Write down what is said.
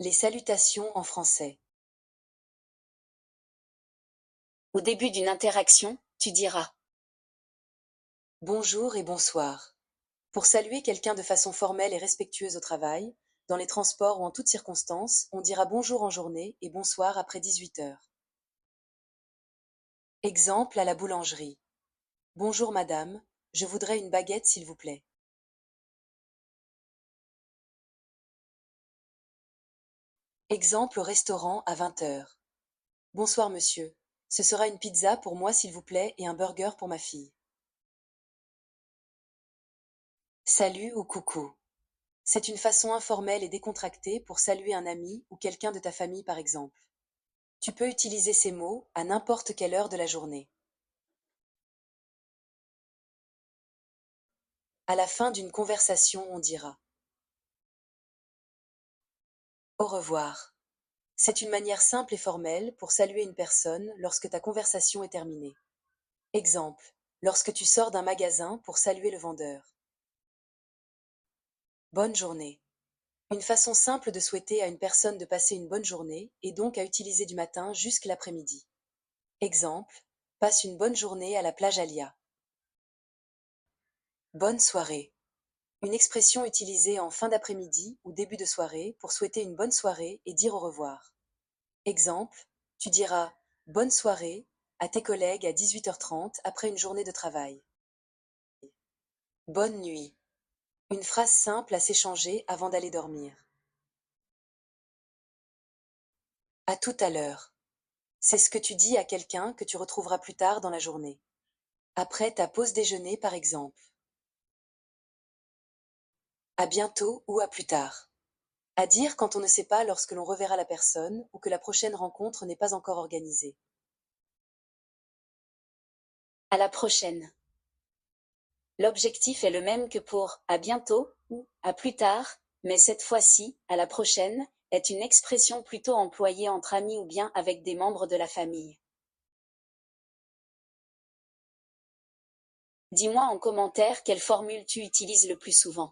Les salutations en français. Au début d'une interaction, tu diras Bonjour et bonsoir. Pour saluer quelqu'un de façon formelle et respectueuse au travail, dans les transports ou en toutes circonstances, on dira bonjour en journée et bonsoir après 18 heures. Exemple à la boulangerie. Bonjour madame, je voudrais une baguette s'il vous plaît. Exemple au restaurant à 20 heures. Bonsoir monsieur, ce sera une pizza pour moi s'il vous plaît et un burger pour ma fille. Salut ou coucou. C'est une façon informelle et décontractée pour saluer un ami ou quelqu'un de ta famille par exemple. Tu peux utiliser ces mots à n'importe quelle heure de la journée. À la fin d'une conversation, on dira au revoir. C'est une manière simple et formelle pour saluer une personne lorsque ta conversation est terminée. Exemple, lorsque tu sors d'un magasin pour saluer le vendeur. Bonne journée. Une façon simple de souhaiter à une personne de passer une bonne journée et donc à utiliser du matin jusqu'à l'après-midi. Exemple, passe une bonne journée à la plage Alia. Bonne soirée. Une expression utilisée en fin d'après-midi ou début de soirée pour souhaiter une bonne soirée et dire au revoir. Exemple, tu diras bonne soirée à tes collègues à 18h30 après une journée de travail. Bonne nuit. Une phrase simple à s'échanger avant d'aller dormir. À tout à l'heure. C'est ce que tu dis à quelqu'un que tu retrouveras plus tard dans la journée. Après ta pause déjeuner par exemple. À bientôt ou à plus tard. À dire quand on ne sait pas lorsque l'on reverra la personne ou que la prochaine rencontre n'est pas encore organisée. à la prochaine. L'objectif est le même que pour à bientôt ou à plus tard, mais cette fois-ci, à la prochaine, est une expression plutôt employée entre amis ou bien avec des membres de la famille. Dis-moi en commentaire quelle formule tu utilises le plus souvent.